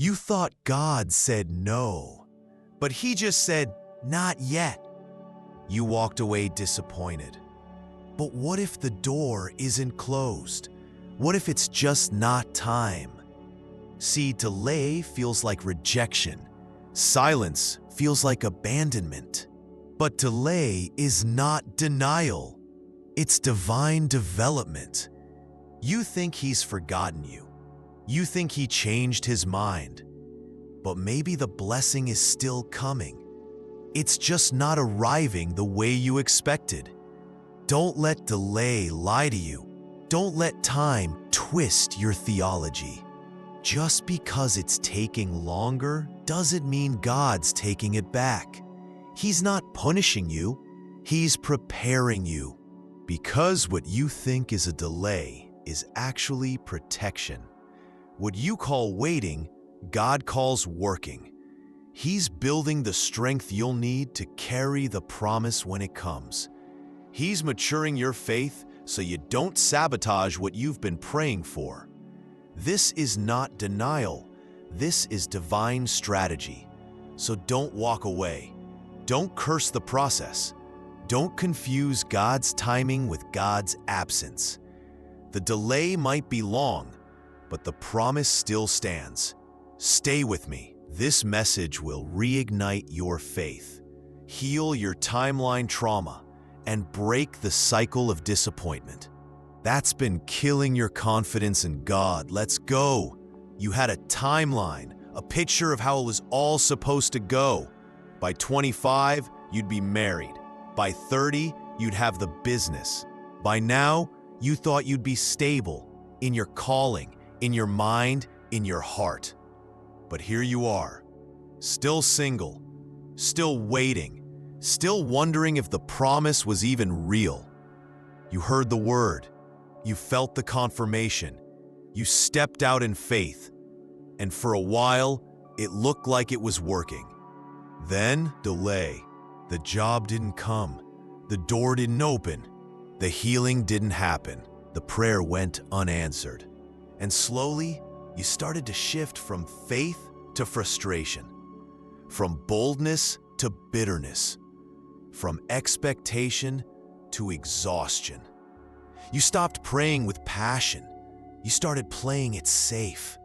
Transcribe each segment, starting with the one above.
You thought God said no, but he just said, not yet. You walked away disappointed. But what if the door isn't closed? What if it's just not time? See, delay feels like rejection. Silence feels like abandonment. But delay is not denial. It's divine development. You think he's forgotten you. You think he changed his mind. But maybe the blessing is still coming. It's just not arriving the way you expected. Don't let delay lie to you. Don't let time twist your theology. Just because it's taking longer doesn't mean God's taking it back. He's not punishing you, he's preparing you. Because what you think is a delay is actually protection. What you call waiting, God calls working. He's building the strength you'll need to carry the promise when it comes. He's maturing your faith so you don't sabotage what you've been praying for. This is not denial. This is divine strategy. So don't walk away. Don't curse the process. Don't confuse God's timing with God's absence. The delay might be long, but the promise still stands. Stay with me. This message will reignite your faith, heal your timeline trauma, and break the cycle of disappointment. That's been killing your confidence in God. Let's go. You had a timeline, a picture of how it was all supposed to go. By 25, you'd be married. By 30, you'd have the business. By now, you thought you'd be stable in your calling, in your mind, in your heart. But here you are, still single, still waiting, still wondering if the promise was even real. You heard the word, you felt the confirmation, you stepped out in faith, and for a while, it looked like it was working. Then, delay. The job didn't come, the door didn't open, the healing didn't happen, the prayer went unanswered. And slowly, you started to shift from faith to frustration, from boldness to bitterness, from expectation to exhaustion. You stopped praying with passion. You started playing it safe.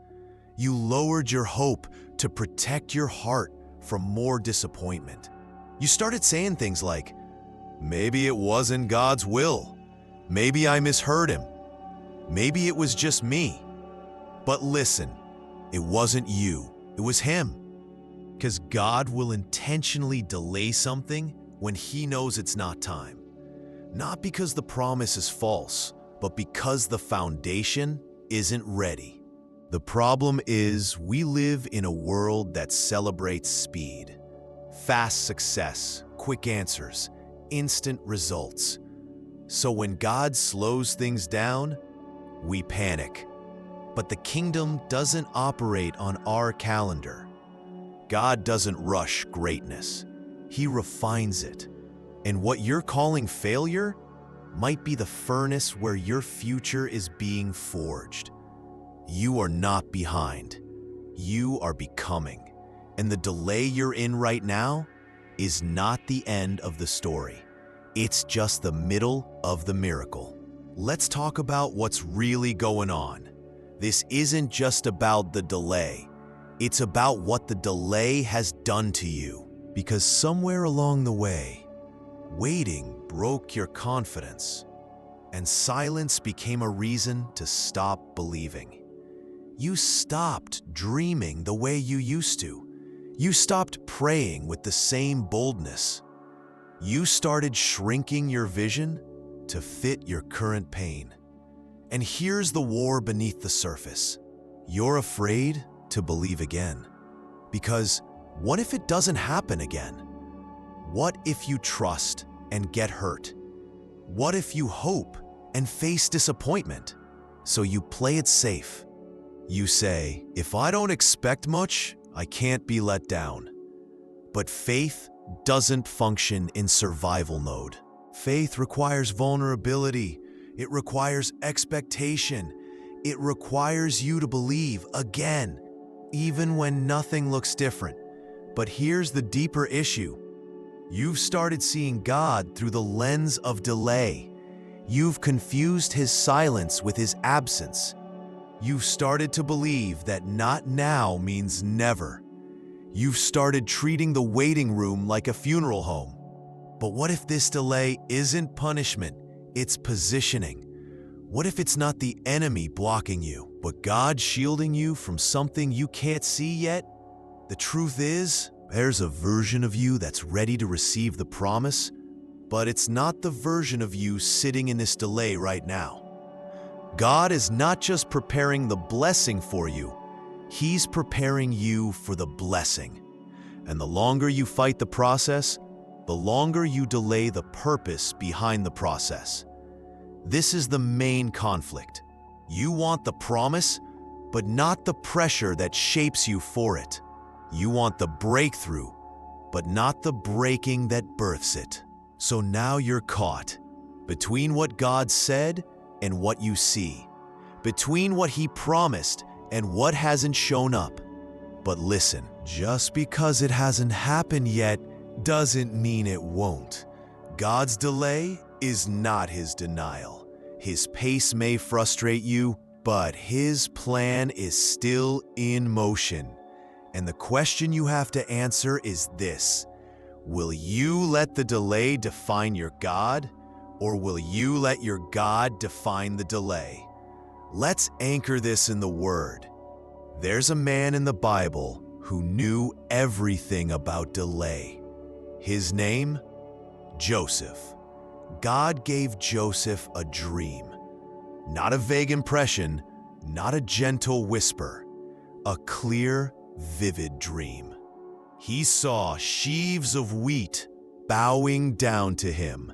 You lowered your hope to protect your heart from more disappointment. You started saying things like, maybe it wasn't God's will. Maybe I misheard him. Maybe it was just me. But listen, it wasn't you, it was him. Because God will intentionally delay something when he knows it's not time. Not because the promise is false, but because the foundation isn't ready. The problem is we live in a world that celebrates speed. Fast success, quick answers, instant results. So when God slows things down, we panic. But the kingdom doesn't operate on our calendar. God doesn't rush greatness. He refines it. And what you're calling failure might be the furnace where your future is being forged. You are not behind. You are becoming. And the delay you're in right now is not the end of the story. It's just the middle of the miracle. Let's talk about what's really going on. This isn't just about the delay. It's about what the delay has done to you. Because somewhere along the way, waiting broke your confidence, and silence became a reason to stop believing. You stopped dreaming the way you used to. You stopped praying with the same boldness. You started shrinking your vision to fit your current pain. And here's the war beneath the surface. You're afraid to believe again. Because what if it doesn't happen again? What if you trust and get hurt? What if you hope and face disappointment? So you play it safe. You say, if I don't expect much, I can't be let down. But faith doesn't function in survival mode. Faith requires vulnerability. It requires expectation. It requires you to believe again even when nothing looks different. But here's the deeper issue. You've started seeing God through the lens of delay. You've confused his silence with his absence. You've started to believe that not now means never. You've started treating the waiting room like a funeral home. But what if this delay isn't punishment, it's positioning? What if it's not the enemy blocking you, but God shielding you from something you can't see yet? The truth is, there's a version of you that's ready to receive the promise, but it's not the version of you sitting in this delay right now. God is not just preparing the blessing for you, he's preparing you for the blessing. And the longer you fight the process, the longer you delay the purpose behind the process. This is the main conflict. You want the promise, but not the pressure that shapes you for it. You want the breakthrough, but not the breaking that births it. So now you're caught between what God said and what you see, between what he promised and what hasn't shown up. But listen, just because it hasn't happened yet doesn't mean it won't. God's delay is not his denial. His pace may frustrate you, but his plan is still in motion. And the question you have to answer is this: will you let the delay define your God, or will you let your God define the delay? Let's anchor this in the Word. There's a man in the Bible who knew everything about delay. His name? Joseph. God gave Joseph a dream. Not a vague impression, not a gentle whisper. A clear, vivid dream. He saw sheaves of wheat bowing down to him.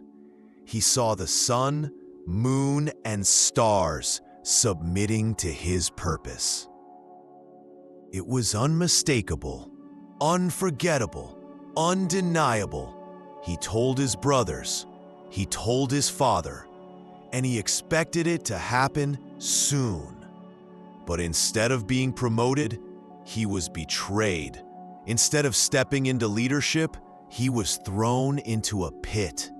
He saw the sun, moon, and stars submitting to his purpose. It was unmistakable, unforgettable, undeniable. He told his brothers, he told his father, and he expected it to happen soon. But instead of being promoted, he was betrayed. Instead of stepping into leadership, he was thrown into a pit.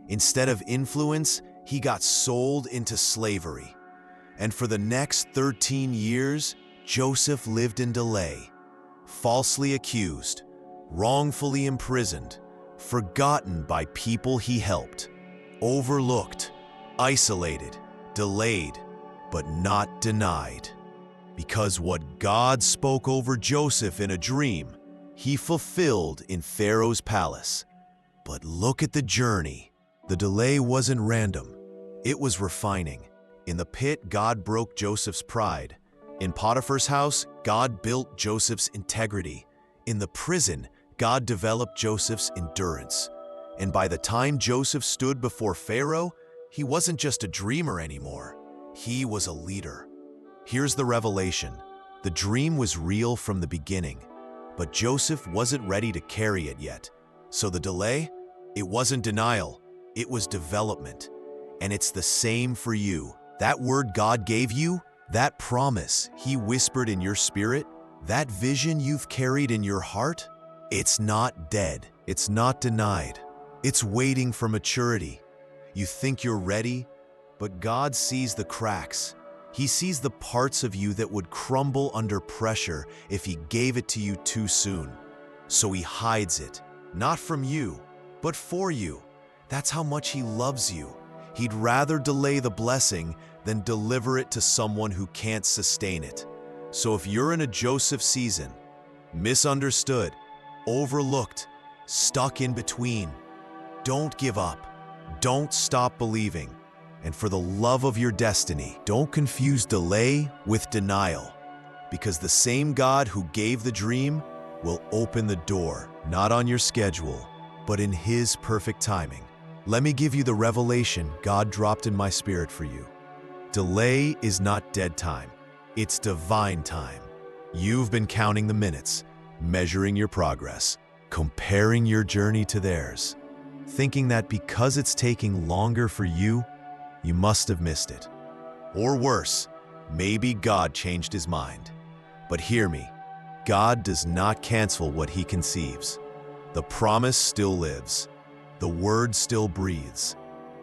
Instead of influence, he got sold into slavery. And for the next 13 years, Joseph lived in delay, falsely accused, wrongfully imprisoned, forgotten by people he helped, overlooked, isolated, delayed, but not denied. Because what God spoke over Joseph in a dream, he fulfilled in Pharaoh's palace. But look at the journey. The delay wasn't random. It was refining. In the pit, God broke Joseph's pride. In Potiphar's house, God built Joseph's integrity. In the prison, God developed Joseph's endurance. And by the time Joseph stood before Pharaoh, he wasn't just a dreamer anymore. He was a leader. Here's the revelation. The dream was real from the beginning, but Joseph wasn't ready to carry it yet. So the delay? It wasn't denial, it was development. And it's the same for you. That word God gave you, that promise he whispered in your spirit, that vision you've carried in your heart, it's not dead, it's not denied. It's waiting for maturity. You think you're ready, but God sees the cracks. He sees the parts of you that would crumble under pressure if he gave it to you too soon. So he hides it, not from you, but for you. That's how much he loves you. He'd rather delay the blessing than deliver it to someone who can't sustain it. So if you're in a Joseph season, misunderstood, overlooked, stuck in between, don't give up. Don't stop believing. And for the love of your destiny, don't confuse delay with denial, because the same God who gave the dream will open the door, not on your schedule, but in his perfect timing. Let me give you the revelation God dropped in my spirit for you. Delay is not dead time. It's divine time. You've been counting the minutes, measuring your progress, comparing your journey to theirs, thinking that because it's taking longer for you, you must have missed it. Or worse, maybe God changed his mind. But hear me, God does not cancel what he conceives. The promise still lives. The word still breathes.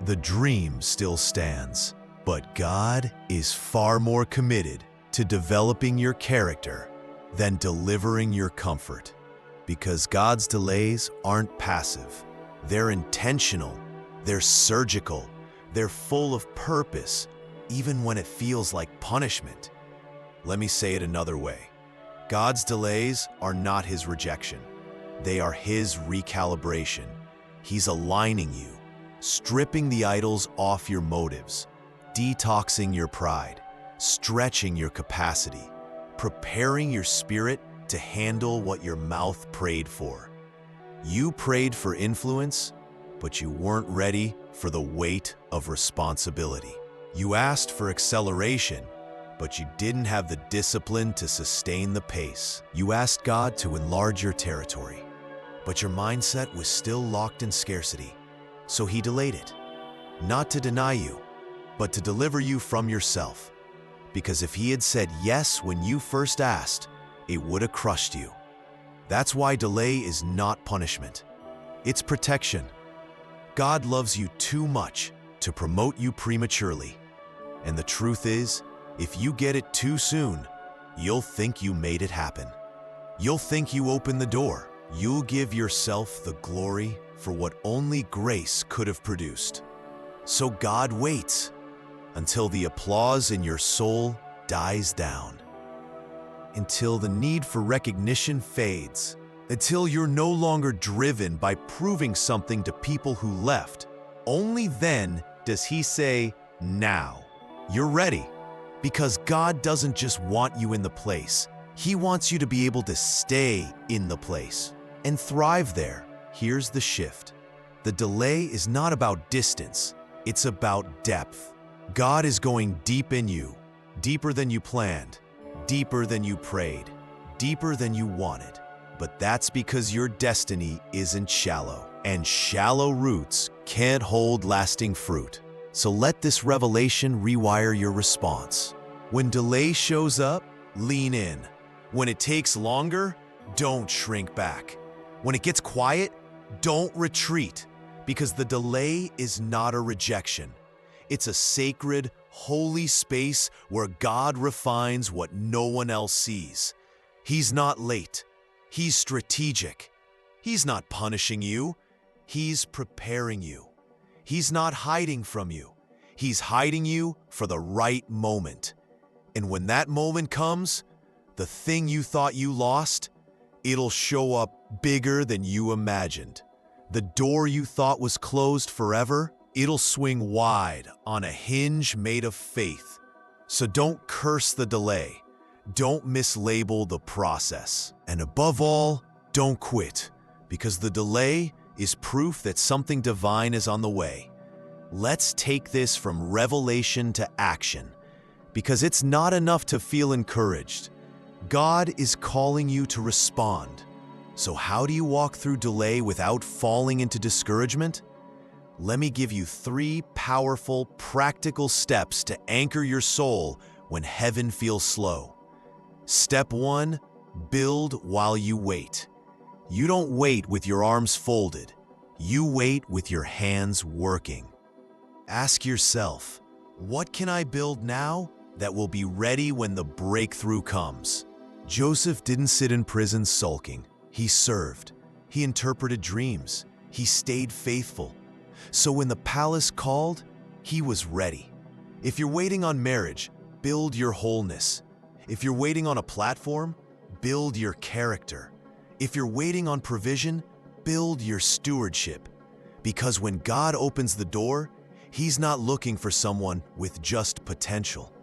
The dream still stands. But God is far more committed to developing your character than delivering your comfort. Because God's delays aren't passive. They're intentional. They're surgical. They're full of purpose, even when it feels like punishment. Let me say it another way. God's delays are not his rejection. They are his recalibration. He's aligning you, stripping the idols off your motives, detoxing your pride, stretching your capacity, preparing your spirit to handle what your mouth prayed for. You prayed for influence, but you weren't ready for the weight of responsibility. You asked for acceleration, but you didn't have the discipline to sustain the pace. You asked God to enlarge your territory, but your mindset was still locked in scarcity, so he delayed it. Not to deny you, but to deliver you from yourself. Because if he had said yes when you first asked, it would have crushed you. That's why delay is not punishment. It's protection. God loves you too much to promote you prematurely. And the truth is, if you get it too soon, you'll think you made it happen. You'll think you opened the door. You'll give yourself the glory for what only grace could have produced. So God waits until the applause in your soul dies down, until the need for recognition fades, until you're no longer driven by proving something to people who left. Only then does he say, now, you're ready. Because God doesn't just want you in the place. He wants you to be able to stay in the place and thrive there. Here's the shift. The delay is not about distance. It's about depth. God is going deep in you, deeper than you planned, deeper than you prayed, deeper than you wanted. But that's because your destiny isn't shallow, and shallow roots can't hold lasting fruit. So let this revelation rewire your response. When delay shows up, lean in. When it takes longer, don't shrink back. When it gets quiet, don't retreat, because the delay is not a rejection. It's a sacred, holy space where God refines what no one else sees. He's not late. He's strategic. He's not punishing you. He's preparing you. He's not hiding from you. He's hiding you for the right moment. And when that moment comes, the thing you thought you lost, it'll show up bigger than you imagined. The door you thought was closed forever, it'll swing wide on a hinge made of faith. So don't curse the delay. Don't mislabel the process. And above all, don't quit, because the delay is proof that something divine is on the way. Let's take this from revelation to action, because it's not enough to feel encouraged. God is calling you to respond. So how do you walk through delay without falling into discouragement? Let me give you 3 powerful, practical steps to anchor your soul when heaven feels slow. Step 1, build while you wait. You don't wait with your arms folded. You wait with your hands working. Ask yourself, what can I build now that will be ready when the breakthrough comes? Joseph didn't sit in prison sulking. He served. He interpreted dreams. He stayed faithful. So when the palace called, he was ready. If you're waiting on marriage, build your wholeness. If you're waiting on a platform, build your character. If you're waiting on provision, build your stewardship. Because when God opens the door, he's not looking for someone with just potential.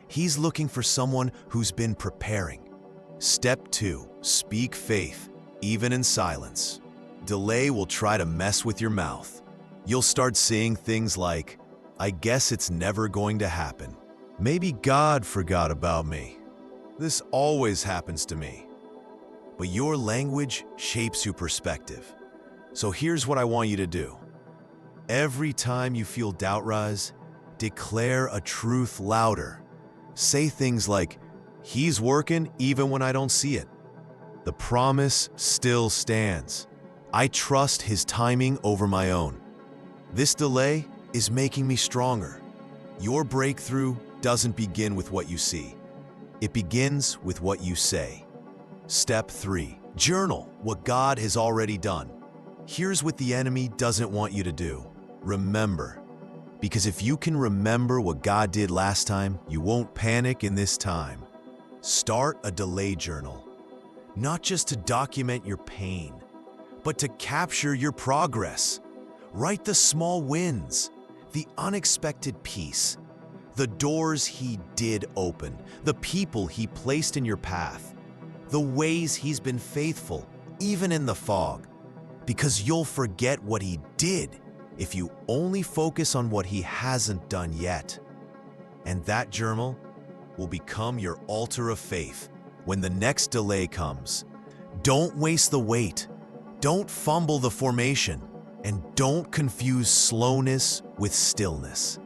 He's looking for someone who's been preparing. Step 2, speak faith, even in silence. Delay will try to mess with your mouth. You'll start saying things like, I guess it's never going to happen. Maybe God forgot about me. This always happens to me. But your language shapes your perspective. So here's what I want you to do. Every time you feel doubt rise, declare a truth louder. Say things like, he's working even when I don't see it. The promise still stands. I trust His timing over my own. This delay is making me stronger. Your breakthrough doesn't begin with what you see. It begins with what you say. Step 3. Journal what God has already done. Here's what the enemy doesn't want you to do. Remember. Because if you can remember what God did last time, you won't panic in this time. Start a delay journal. Not just to document your pain, but to capture your progress. Write the small wins, the unexpected peace, the doors He did open, the people He placed in your path, the ways He's been faithful, even in the fog. Because you'll forget what He did if you only focus on what He hasn't done yet. And that journal will become your altar of faith when the next delay comes. Don't waste the wait. Don't fumble the formation. And don't confuse slowness with stillness.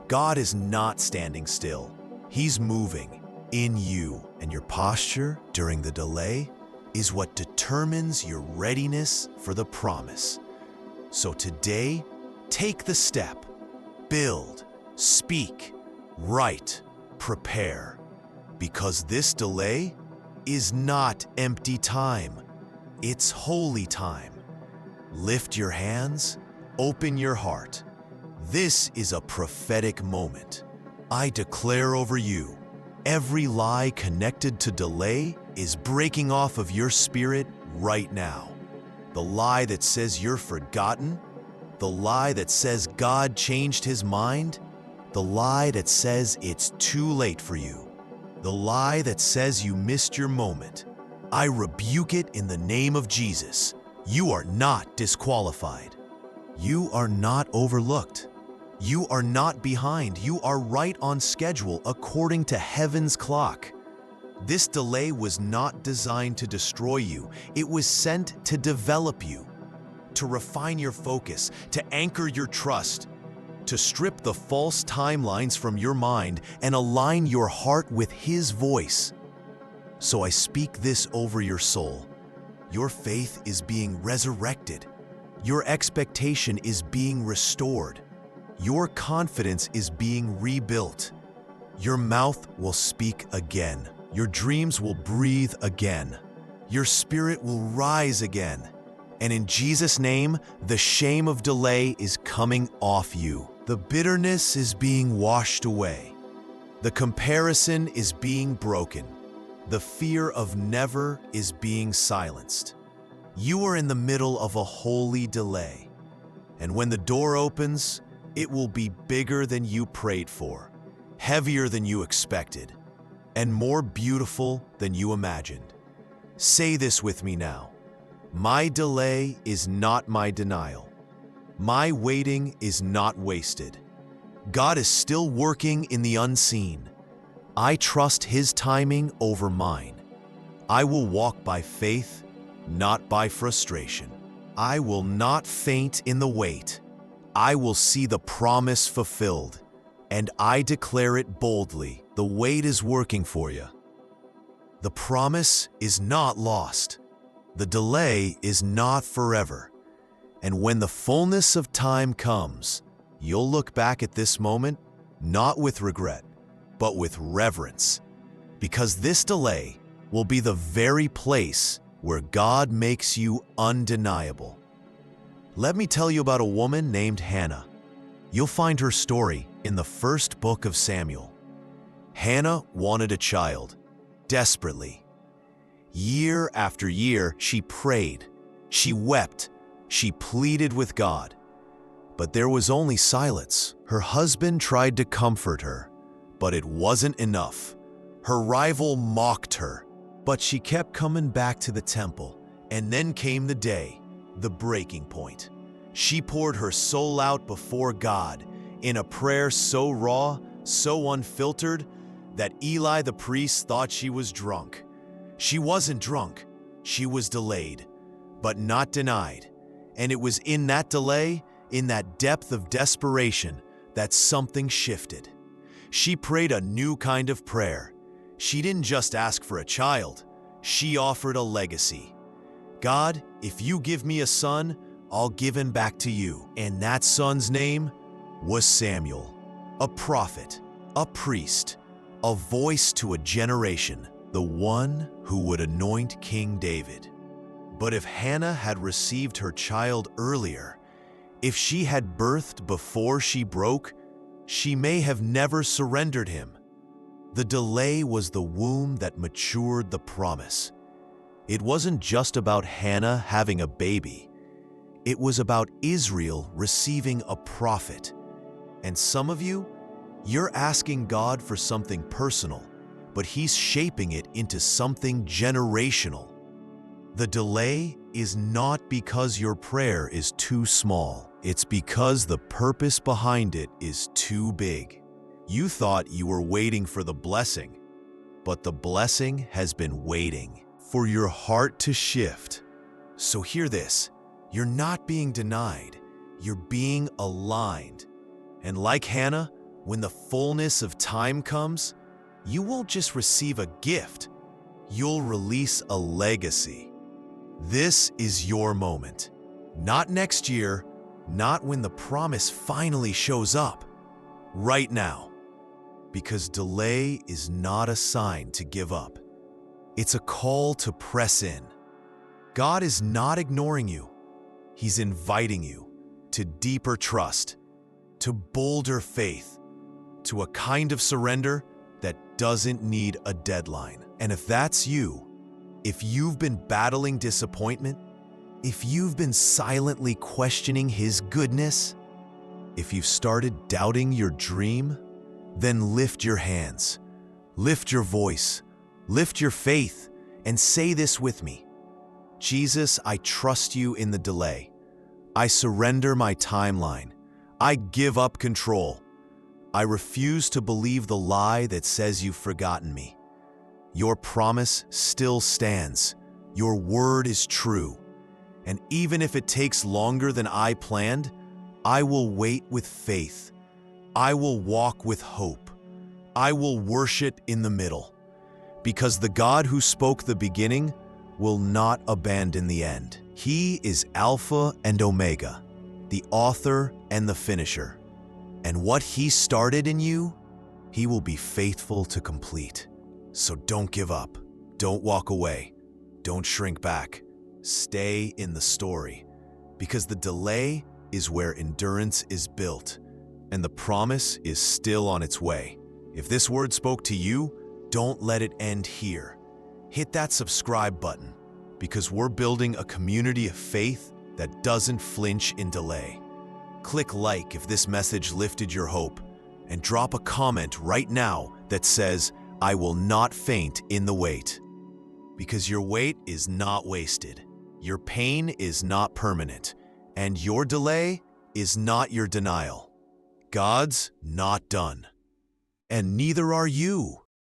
God is not standing still. He's moving in you, and your posture during the delay is what determines your readiness for the promise. So today, take the step. Build, speak, write, prepare. Because this delay is not empty time. It's holy time. Lift your hands, open your heart. This is a prophetic moment. I declare over you, every lie connected to delay is breaking off of your spirit right now. The lie that says you're forgotten, the lie that says God changed His mind, the lie that says it's too late for you, the lie that says you missed your moment. I rebuke it in the name of Jesus. You are not disqualified. You are not overlooked. You are not behind. You are right on schedule according to heaven's clock. This delay was not designed to destroy you. It was sent to develop you, to refine your focus, to anchor your trust, to strip the false timelines from your mind and align your heart with His voice. So I speak this over your soul. Your faith is being resurrected. Your expectation is being restored. Your confidence is being rebuilt. Your mouth will speak again. Your dreams will breathe again. Your spirit will rise again. And in Jesus' name, the shame of delay is coming off you. The bitterness is being washed away. The comparison is being broken. The fear of never is being silenced. You are in the middle of a holy delay. And when the door opens, it will be bigger than you prayed for, heavier than you expected, and more beautiful than you imagined. Say this with me now. My delay is not my denial. My waiting is not wasted. God is still working in the unseen. I trust His timing over mine. I will walk by faith, not by frustration. I will not faint in the wait. I will see the promise fulfilled, and I declare it boldly. The wait is working for you. The promise is not lost. The delay is not forever. And when the fullness of time comes, you'll look back at this moment not with regret, but with reverence, because this delay will be the very place where God makes you undeniable. Let me tell you about a woman named Hannah. You'll find her story in the first book of Samuel. Hannah wanted a child, desperately. Year after year, she prayed, she wept, she pleaded with God. But there was only silence. Her husband tried to comfort her, but it wasn't enough. Her rival mocked her, but she kept coming back to the temple. And then came the day, the breaking point. She poured her soul out before God in a prayer so raw, so unfiltered, that Eli the priest thought she was drunk. She wasn't drunk, she was delayed, but not denied. And it was in that delay, in that depth of desperation, that something shifted. She prayed a new kind of prayer. She didn't just ask for a child, she offered a legacy. God, if you give me a son, I'll give him back to you. And that son's name was Samuel, a prophet, a priest, a voice to a generation, the one who would anoint King David. But if Hannah had received her child earlier, if she had birthed before she broke, she may have never surrendered him. The delay was the womb that matured the promise. It wasn't just about Hannah having a baby. It was about Israel receiving a prophet. And some of you, you're asking God for something personal, but He's shaping it into something generational. The delay is not because your prayer is too small. It's because the purpose behind it is too big. You thought you were waiting for the blessing, but the blessing has been waiting for your heart to shift. So hear this, you're not being denied, you're being aligned. And like Hannah, when the fullness of time comes, you won't just receive a gift, you'll release a legacy. This is your moment. Not next year, not when the promise finally shows up. Right now. Because delay is not a sign to give up. It's a call to press in. God is not ignoring you. He's inviting you to deeper trust, to bolder faith, to a kind of surrender that doesn't need a deadline. And if that's you, if you've been battling disappointment, if you've been silently questioning His goodness, if you've started doubting your dream, then lift your hands, lift your voice, lift your faith, and say this with me. Jesus, I trust you in the delay. I surrender my timeline. I give up control. I refuse to believe the lie that says you've forgotten me. Your promise still stands. Your word is true. And even if it takes longer than I planned, I will wait with faith. I will walk with hope. I will worship in the middle. Because the God who spoke the beginning will not abandon the end. He is Alpha and Omega, the author and the finisher. And what He started in you, He will be faithful to complete. So don't give up. Don't walk away. Don't shrink back. Stay in the story. Because the delay is where endurance is built, and the promise is still on its way. If this word spoke to you, don't let it end here. Hit that subscribe button, because we're building a community of faith that doesn't flinch in delay. Click like if this message lifted your hope, and drop a comment right now that says, I will not faint in the wait. Because your wait is not wasted, your pain is not permanent, and your delay is not your denial. God's not done. And neither are you.